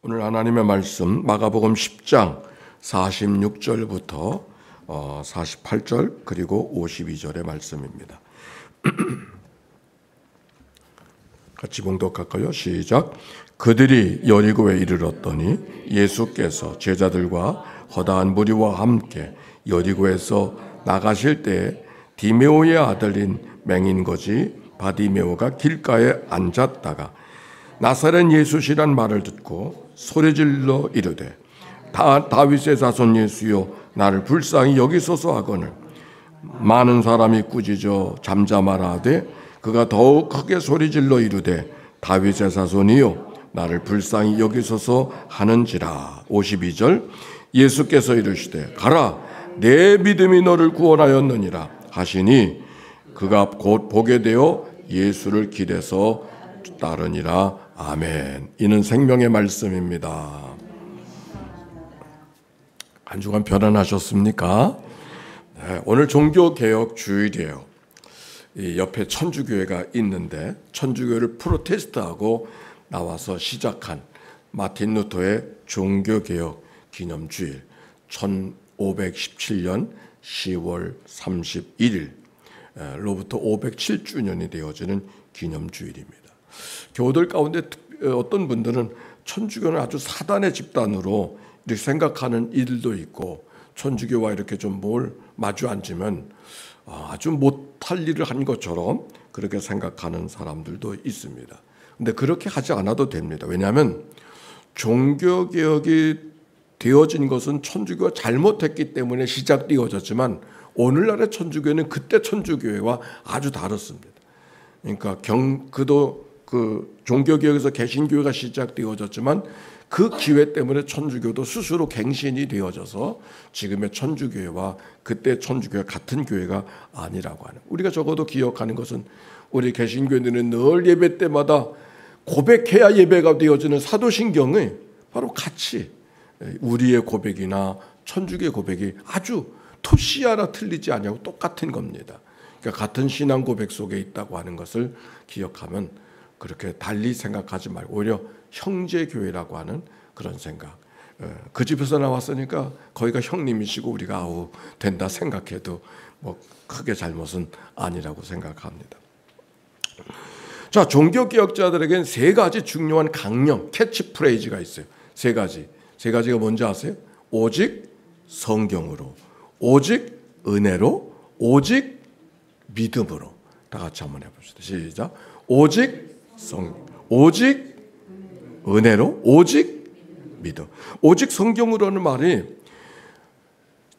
오늘 하나님의 말씀 마가복음 10장 46절부터 48절 그리고 52절의 말씀입니다. 같이 봉독할까요? 시작. 그들이 여리고에 이르렀더니 예수께서 제자들과 허다한 무리와 함께 여리고에서 나가실 때에 디메오의 아들인 맹인거지 바디메오가 길가에 앉았다가 나사렛 예수시란 말을 듣고 소리질러 이르되 다윗의 자손 예수여 나를 불쌍히 여기소서 하거늘 많은 사람이 꾸짖어 잠잠하라 하되 그가 더욱 크게 소리질러 이르되 다윗의 자손이여 나를 불쌍히 여기소서 하는지라. 52절. 예수께서 이르시되 가라 내 믿음이 너를 구원하였느니라 하시니 그가 곧 보게 되어 예수를 길에서 따르니라. 아멘. 이는 생명의 말씀입니다. 한 주간 편안하셨습니까? 네, 오늘 종교개혁 주일이에요. 이 옆에 천주교회가 있는데 천주교를 프로테스트하고 나와서 시작한 마틴 루터의 종교개혁 기념주일 1517년 10월 31일로부터 507주년이 되어지는 기념주일입니다. 교우들 가운데 어떤 분들은 천주교는 아주 사단의 집단으로 이렇게 생각하는 이들도 있고 천주교와 이렇게 좀 뭘 마주 앉으면 아주 못할 일을 한 것처럼 그렇게 생각하는 사람들도 있습니다. 근데 그렇게 하지 않아도 됩니다. 왜냐하면 종교개혁이 되어진 것은 천주교가 잘못했기 때문에 시작되어졌지만 오늘날의 천주교는 그때 천주교회와 아주 다릅니다. 그러니까 그 종교개혁에서 개신교회가 시작되어졌지만 그 기회 때문에 천주교도 스스로 갱신이 되어져서 지금의 천주교회와 그때 천주교회 같은 교회가 아니라고 하는. 우리가 적어도 기억하는 것은 우리 개신교인들은 늘 예배 때마다 고백해야 예배가 되어지는 사도신경이 바로 같이 우리의 고백이나 천주교의 고백이 아주 토시 하나 틀리지 않냐고 똑같은 겁니다. 그러니까 같은 신앙 고백 속에 있다고 하는 것을 기억하면 그렇게 달리 생각하지 말고 오히려 형제교회라고 하는 그런 생각. 그 집에서 나왔으니까 거기가 형님이시고 우리가 아우 된다 생각해도 뭐 크게 잘못은 아니라고 생각합니다. 자, 종교개혁자들에겐 세 가지 중요한 강령, 캐치프레이즈가 있어요. 세 가지가 뭔지 아세요? 오직 성경으로, 오직 은혜로, 오직 믿음으로. 다 같이 한번 해봅시다. 시작. 오직 은혜로, 오직 믿음. 오직 성경으로는 말이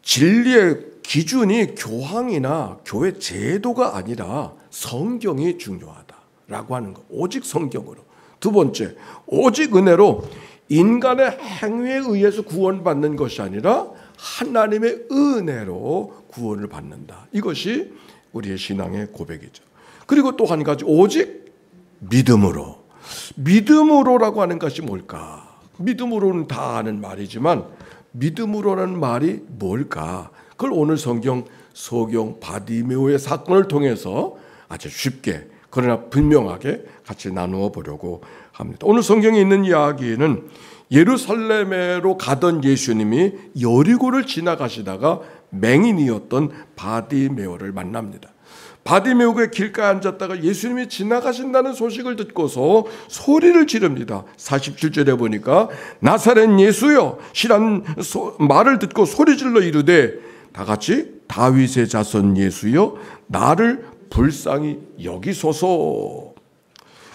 진리의 기준이 교황이나 교회 제도가 아니라 성경이 중요하다라고 하는 거. 오직 성경으로. 두 번째, 오직 은혜로 인간의 행위에 의해서 구원받는 것이 아니라 하나님의 은혜로 구원을 받는다. 이것이 우리의 신앙의 고백이죠. 그리고 또 한 가지, 오직 믿음으로. 믿음으로라고 하는 것이 뭘까? 믿음으로는 다 아는 말이지만 믿음으로라는 말이 뭘까? 그걸 오늘 성경 소경 바디메오의 사건을 통해서 아주 쉽게 그러나 분명하게 같이 나누어 보려고 합니다. 오늘 성경에 있는 이야기는 예루살렘으로 가던 예수님이 여리고를 지나가시다가 맹인이었던 바디메오를 만납니다. 바디메오가 길가에 앉았다가 예수님이 지나가신다는 소식을 듣고서 소리를 지릅니다. 47절에 보니까 나사렛 예수여 시란 말을 듣고 소리질러 이르되 다 같이 다윗의 자손 예수여 나를 불쌍히 여기소서.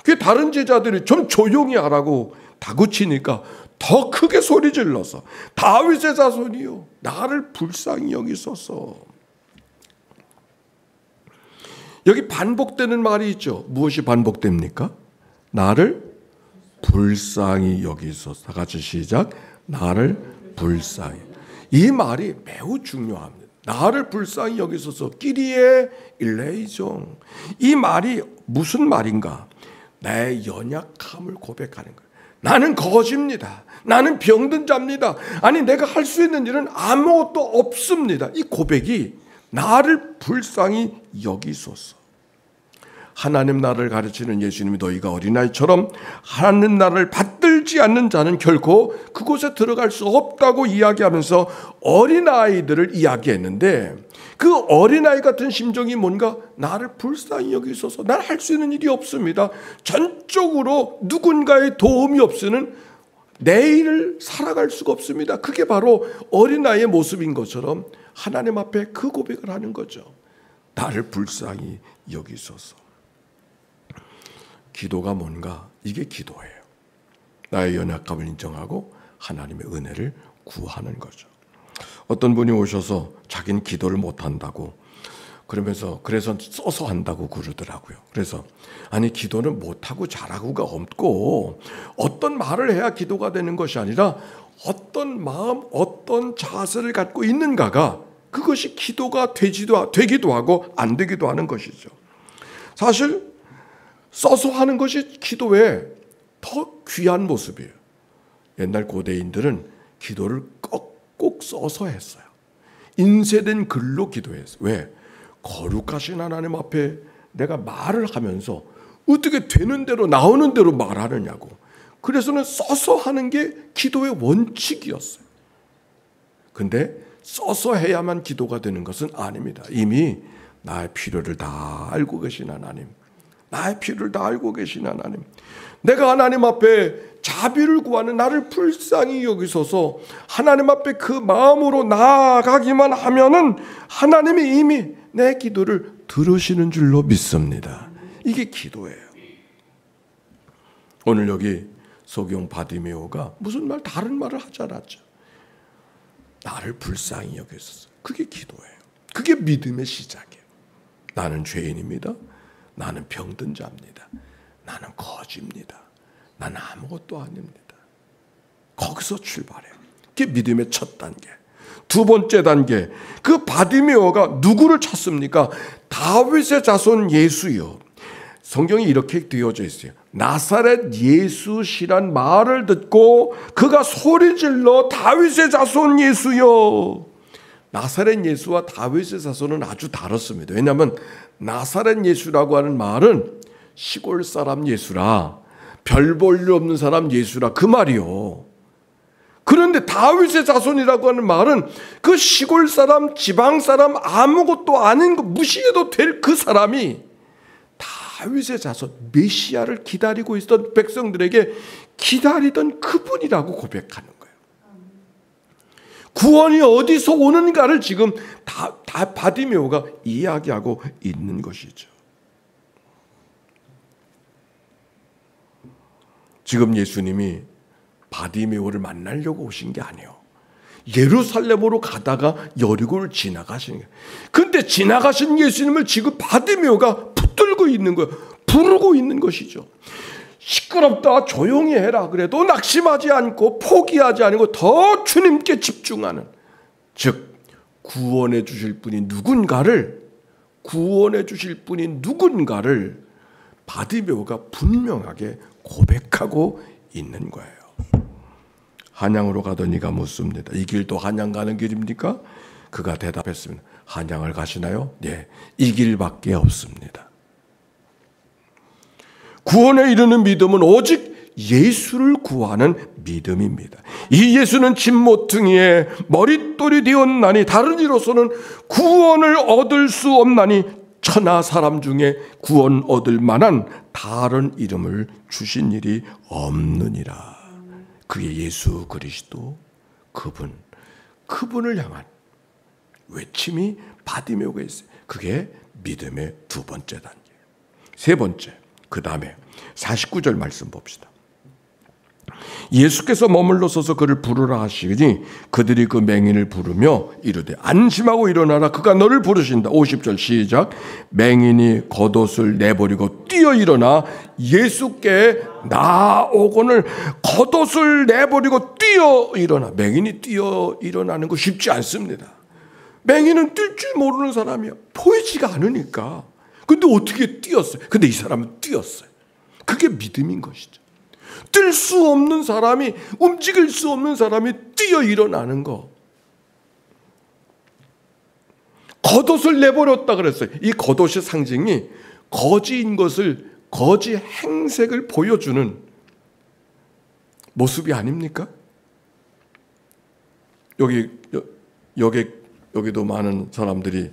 그 다른 제자들이 좀 조용히 하라고 다그치니까 더 크게 소리질러서 다윗의 자손이여 나를 불쌍히 여기소서. 여기 반복되는 말이 있죠. 무엇이 반복됩니까? 나를 불쌍히 여기소서. 다 같이 시작. 나를 불쌍히. 이 말이 매우 중요합니다. 나를 불쌍히 여기소서. 끼리에 일레이종. 이 말이 무슨 말인가? 내 연약함을 고백하는 거예요. 나는 거지입니다. 나는 병든 자입니다. 아니 내가 할 수 있는 일은 아무것도 없습니다. 이 고백이 나를 불쌍히 여기소서. 하나님 나라를 가르치는 예수님이 너희가 어린아이처럼 하나님 나라를 받들지 풀지 않는 자는 결코 그곳에 들어갈 수 없다고 이야기하면서 어린아이들을 이야기했는데, 그 어린아이 같은 심정이 뭔가 나를 불쌍히 여기소서, 난 할 수 있는 일이 없습니다, 전적으로 누군가의 도움이 없이는 내일을 살아갈 수가 없습니다. 그게 바로 어린아이의 모습인 것처럼 하나님 앞에 그 고백을 하는 거죠. 나를 불쌍히 여기소서. 기도가 뭔가? 이게 기도예요. 나의 연약함을 인정하고 하나님의 은혜를 구하는 거죠. 어떤 분이 오셔서 자기는 기도를 못한다고 그러면서 그래서 써서 한다고 그러더라고요. 그래서 아니, 기도는 못하고 잘하고가 없고 어떤 말을 해야 기도가 되는 것이 아니라 어떤 마음, 어떤 자세를 갖고 있는가가, 그것이 기도가 되기도 하고 안 되기도 하는 것이죠. 사실 써서 하는 것이 기도의 더 귀한 모습이에요. 옛날 고대인들은 기도를 꼭 써서 했어요. 인쇄된 글로 기도했어요. 왜? 거룩하신 하나님 앞에 내가 말을 하면서 어떻게 되는 대로 나오는 대로 말하느냐고. 그래서는 써서 하는 게 기도의 원칙이었어요. 근데 써서 해야만 기도가 되는 것은 아닙니다. 이미 나의 필요를 다 알고 계신 하나님, 나의 필요를 다 알고 계신 하나님, 내가 하나님 앞에 자비를 구하는 나를 불쌍히 여기소서 하나님 앞에 그 마음으로 나아가기만 하면은 하나님이 이미 내 기도를 들으시는 줄로 믿습니다. 이게 기도예요. 오늘 여기 소경 바디메오가 무슨 말, 다른 말을 하지 않았죠. 나를 불쌍히 여기소서. 그게 기도예요. 그게 믿음의 시작이에요. 나는 죄인입니다. 나는 병든 자입니다. 나는 거지입니다. 나는 아무것도 아닙니다. 거기서 출발해요. 그게 믿음의 첫 단계. 두 번째 단계, 그 바디메오가 누구를 찾습니까? 다윗의 자손 예수요. 성경이 이렇게 되어져 있어요. 나사렛 예수시란 말을 듣고 그가 소리질러 다윗의 자손 예수요. 나사렛 예수와 다윗의 자손은 아주 다릅니다. 왜냐하면 나사렛 예수라고 하는 말은 시골 사람 예수라, 별 볼 일 없는 사람 예수라, 그 말이요. 그런데 다윗의 자손이라고 하는 말은 그 시골 사람, 지방 사람, 아무것도 아닌 거, 무시해도 될 그 사람이 다윗의 자손, 메시아를 기다리고 있던 백성들에게 기다리던 그분이라고 고백하는 거예요. 구원이 어디서 오는가를 지금 다 바디메오가 이야기하고 있는 것이죠. 지금 예수님이 바디메오를 만나려고 오신 게 아니에요. 예루살렘으로 가다가 여리고를 지나가시는 거예요. 그런데 지나가신 예수님을 지금 바디메오가 붙들고 있는 거예요. 부르고 있는 것이죠. 시끄럽다, 조용히 해라 그래도 낙심하지 않고 포기하지 않고 더 주님께 집중하는, 즉 구원해 주실 분이 누군가를 바디메오가 분명하게 고백하고 있는 거예요. 한양으로 가던 이가 묻습니다. 이 길도 한양 가는 길입니까? 그가 대답했습니다. 한양을 가시나요? 네, 이 길밖에 없습니다. 구원에 이르는 믿음은 오직 예수를 구하는 믿음입니다. 이 예수는 진모퉁이에 머릿돌이 되었나니 다른 이로서는 구원을 얻을 수 없나니 천하 사람 중에 구원 얻을 만한 다른 이름을 주신 일이 없느니라. 그게 예수 그리스도, 그분을 향한 외침이 바디메오가 있어요. 그게 믿음의 두 번째 단계. 세 번째, 그 다음에 49절 말씀 봅시다. 예수께서 머물러 서서 그를 부르라 하시니 그들이 그 맹인을 부르며 이르되 안심하고 일어나라, 그가 너를 부르신다. 50절 시작. 맹인이 겉옷을 내버리고 뛰어 일어나 예수께 나오거늘. 겉옷을 내버리고 뛰어 일어나. 맹인이 뛰어 일어나는 거 쉽지 않습니다. 맹인은 뛸 줄 모르는 사람이야. 보이지가 않으니까. 근데 어떻게 뛰었어요? 근데 이 사람은 뛰었어요. 그게 믿음인 것이죠. 뛸 수 없는 사람이, 움직일 수 없는 사람이 뛰어 일어나는 거. 겉옷을 내버렸다 그랬어요. 이 겉옷의 상징이 거지인 것을, 거지 행색을 보여주는 모습이 아닙니까? 여기도 많은 사람들이,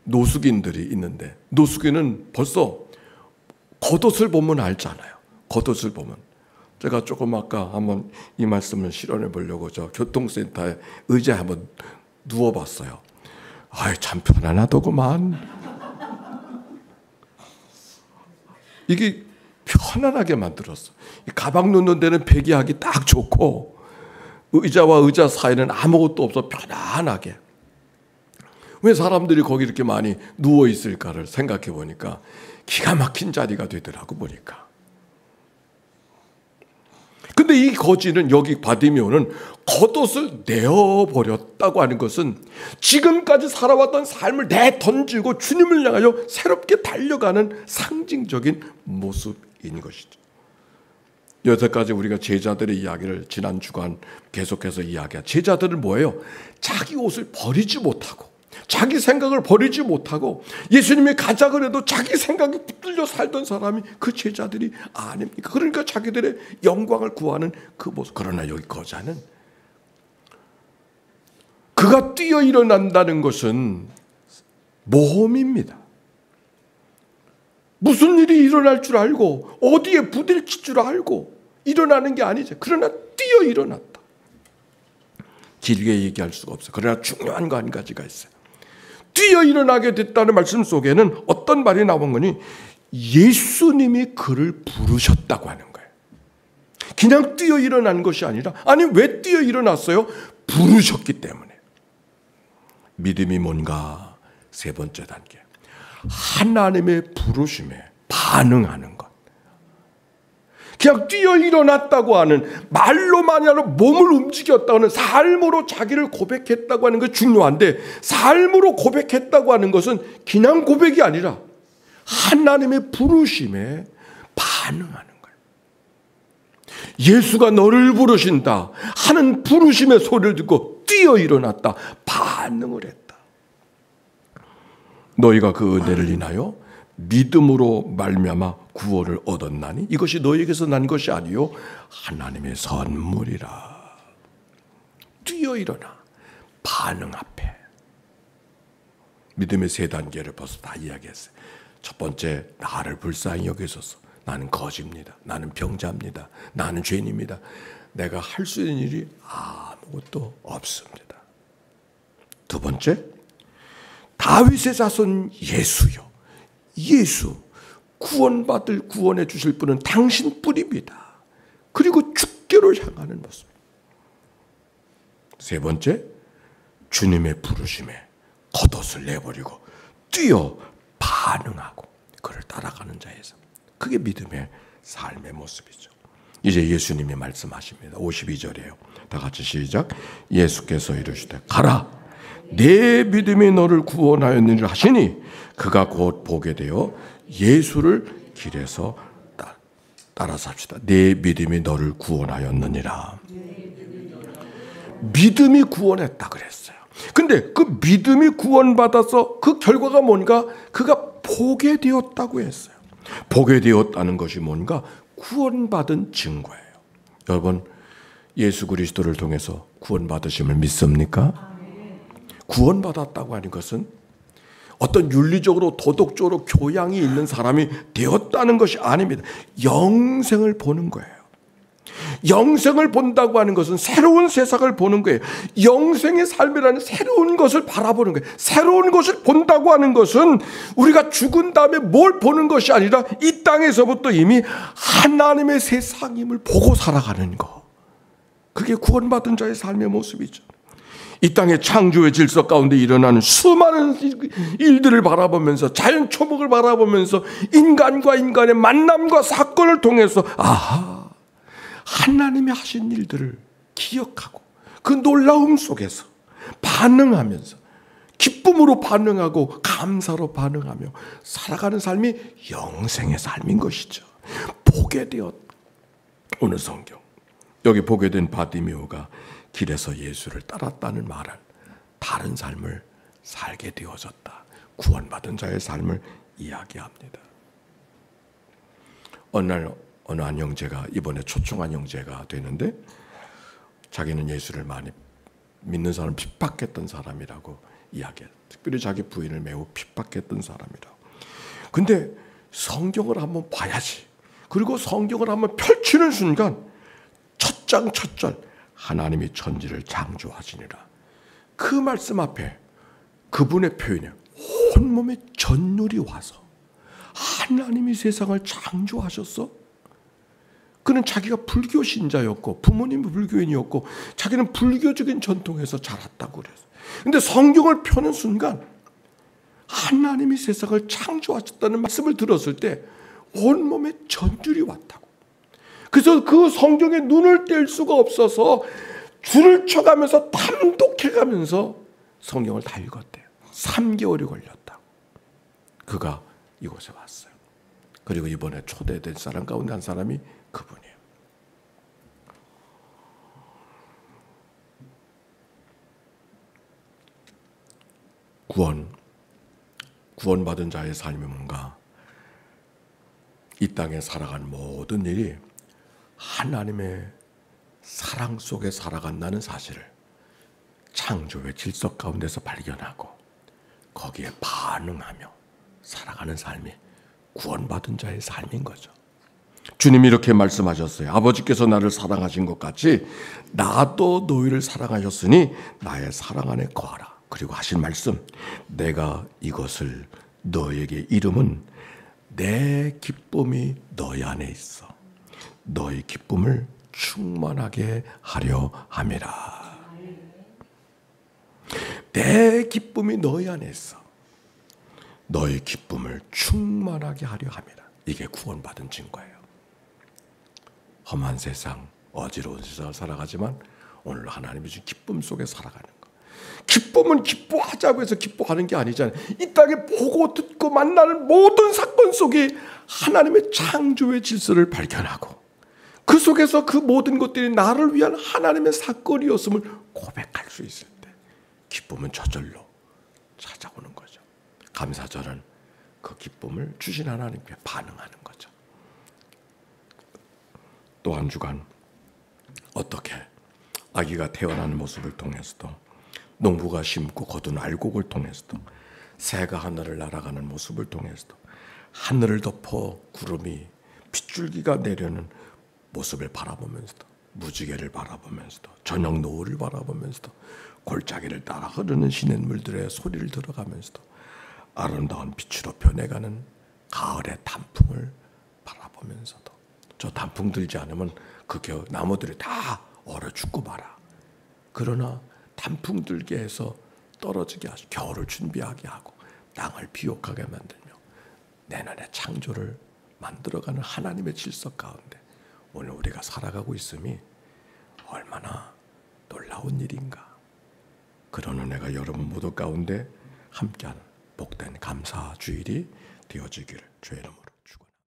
노숙인들이 있는데, 노숙인은 벌써 겉옷을 보면 알잖아요. 겉옷을 보면. 제가 조금 아까 한번 이 말씀을 실현해 보려고 저 교통센터에 의자에 한번 누워봤어요. 참 편안하더구만. 이게 편안하게 만들었어. 가방 놓는 데는 배기하기 딱 좋고, 의자와 의자 사이는 아무것도 없어 편안하게. 왜 사람들이 거기 이렇게 많이 누워 있을까를 생각해 보니까 기가 막힌 자리가 되더라고 보니까. 근데 이 거지는, 여기 바디메오는 겉옷을 내어버렸다고 하는 것은 지금까지 살아왔던 삶을 내던지고 주님을 향하여 새롭게 달려가는 상징적인 모습인 것이죠. 여태까지 우리가 제자들의 이야기를 지난 주간 계속해서 이야기한, 제자들은 뭐예요? 자기 옷을 버리지 못하고, 자기 생각을 버리지 못하고, 예수님이 가자 그래도 자기 생각에 붙들려 살던 사람이 그 제자들이 아닙니까? 그러니까 자기들의 영광을 구하는 그 모습. 그러나 여기 거자는, 그가 뛰어 일어난다는 것은 모험입니다. 무슨 일이 일어날 줄 알고 어디에 부딪힐 줄 알고 일어나는 게 아니죠. 그러나 뛰어 일어났다. 길게 얘기할 수가 없어요. 그러나 중요한 거 한 가지가 있어요. 뛰어 일어나게 됐다는 말씀 속에는 어떤 말이 나온 거니? 예수님이 그를 부르셨다고 하는 거예요. 그냥 뛰어 일어난 것이 아니라, 아니 왜 뛰어 일어났어요? 부르셨기 때문에. 믿음이 뭔가? 세 번째 단계, 하나님의 부르심에 반응하는 것. 그냥 뛰어 일어났다고 하는, 말로만이라도 몸을 움직였다고 하는, 삶으로 자기를 고백했다고 하는 게 중요한데, 삶으로 고백했다고 하는 것은 그냥 고백이 아니라 하나님의 부르심에 반응하는 거예요. 예수가 너를 부르신다 하는 부르심의 소리를 듣고 뛰어 일어났다, 반응을 했다. 너희가 그 은혜를 인하여 믿음으로 말미암아 구원을 얻었나니 이것이 너희에게서 난 것이 아니요 하나님의 선물이라. 뛰어 일어나, 반응 앞에. 믿음의 세 단계를 벌써 다 이야기했어요. 첫 번째, 나를 불쌍히 여기소서. 나는 거지입니다. 나는 병자입니다. 나는 죄인입니다. 내가 할 수 있는 일이 아무것도 없습니다. 두 번째, 다윗의 자손 예수요. 예수, 구원해 주실 분은 당신뿐입니다. 그리고 주께로 향하는 모습. 세 번째, 주님의 부르심에 겉옷을 내버리고 뛰어 반응하고 그를 따라가는 자의 삶. 그게 믿음의 삶의 모습이죠. 이제 예수님이 말씀하십니다. 52절이에요. 다 같이 시작. 예수께서 이르시되 가라, 내 믿음이 너를 구원하였느니라 하시니 그가 곧 보게 되어 예수를 길에서 따라서 합시다. 내 믿음이 너를 구원하였느니라. 믿음이 구원했다 그랬어요. 근데 그 믿음이 구원받아서 그 결과가 뭔가? 그가 보게 되었다고 했어요. 보게 되었다는 것이 뭔가? 구원받은 증거예요. 여러분, 예수 그리스도를 통해서 구원받으심을 믿습니까? 구원받았다고 하는 것은 어떤 윤리적으로 도덕적으로 교양이 있는 사람이 되었다는 것이 아닙니다. 영생을 보는 거예요. 영생을 본다고 하는 것은 새로운 세상을 보는 거예요. 영생의 삶이라는 새로운 것을 바라보는 거예요. 새로운 것을 본다고 하는 것은 우리가 죽은 다음에 뭘 보는 것이 아니라 이 땅에서부터 이미 하나님의 세상임을 보고 살아가는 것. 그게 구원받은 자의 삶의 모습이죠. 이 땅의 창조의 질서 가운데 일어나는 수많은 일들을 바라보면서, 자연 초목을 바라보면서 인간과 인간의 만남과 사건을 통해서 하나님이 하신 일들을 기억하고 그 놀라움 속에서 반응하면서 기쁨으로 반응하고 감사로 반응하며 살아가는 삶이 영생의 삶인 것이죠. 보게 되었. 오늘 성경 여기 보게 된 바디메오가 길에서 예수를 따랐다는 말은 다른 삶을 살게 되어졌다, 구원받은 자의 삶을 이야기합니다. 어느 날 어느 한 형제가 이번에 초청한 형제가 되는데 자기는 예수를 많이 믿는 사람을 핍박했던 사람이라고 이야기해요. 특별히 자기 부인을 매우 핍박했던 사람이라고. 근데 성경을 한번 봐야지. 그리고 성경을 한번 펼치는 순간 첫 장 첫 절 하나님이 천지를 창조하시니라. 그 말씀 앞에 그분의 표현에 온몸에 전율이 와서 하나님이 세상을 창조하셨어? 그는 자기가 불교 신자였고 부모님이 불교인이었고 자기는 불교적인 전통에서 자랐다고 그랬어요. 근데 성경을 펴는 순간 하나님이 세상을 창조하셨다는 말씀을 들었을 때 온몸에 전율이 왔다고. 그래서 그 성경에 눈을 뗄 수가 없어서 줄을 쳐가면서 탐독해가면서 성경을 다 읽었대요. 3개월이 걸렸다고. 그가 이곳에 왔어요. 그리고 이번에 초대된 사람 가운데 한 사람이 그분이에요. 구원받은 자의 삶이 뭔가? 이 땅에 살아간 모든 일이 하나님의 사랑 속에 살아간다는 사실을 창조의 질서 가운데서 발견하고 거기에 반응하며 살아가는 삶이 구원받은 자의 삶인 거죠. 주님이 이렇게 말씀하셨어요. 아버지께서 나를 사랑하신 것 같이 나도 너희를 사랑하셨으니 나의 사랑 안에 거하라. 그리고 하신 말씀, 내가 이것을 너에게 이름은 내 기쁨이 너희 안에 있어 너희 기쁨을 충만하게 하려 함이라. 내 기쁨이 너희 안에 있어 너희 기쁨을 충만하게 하려 함이라. 이게 구원받은 증거예요. 험한 세상, 어지러운 세상을 살아가지만 오늘 하나님이 주신 기쁨 속에 살아가는 거. 기쁨은 기뻐하자고 해서 기뻐하는 게 아니잖아요. 이 땅에 보고 듣고 만나는 모든 사건 속에 하나님의 창조의 질서를 발견하고 그 속에서 그 모든 것들이 나를 위한 하나님의 사건이었음을 고백할 수 있을 때 기쁨은 저절로 찾아오는 거죠. 감사절은 그 기쁨을 주신 하나님께 반응하는 거죠. 또 한 주간 어떻게 아기가 태어나는 모습을 통해서도 농부가 심고 거둔 알곡을 통해서도 새가 하늘을 날아가는 모습을 통해서도 하늘을 덮어 구름이 핏줄기가 내려는 모습을 바라보면서도 무지개를 바라보면서도 저녁 노을을 바라보면서도 골짜기를 따라 흐르는 시냇물들의 소리를 들어가면서도 아름다운 빛으로 변해가는 가을의 단풍을 바라보면서도 저 단풍 들지 않으면 그 나무들이 다 얼어 죽고 말아. 그러나 단풍 들게 해서 떨어지게 하시고 겨울을 준비하게 하고 땅을 비옥하게 만들며 내년의 창조를 만들어가는 하나님의 질서 가운데 오늘 우리가 살아가고 있음이 얼마나 놀라운 일인가. 그런 은혜가 여러분 모두 가운데 함께하는 복된 감사 주일이 되어지기를 주의 이름으로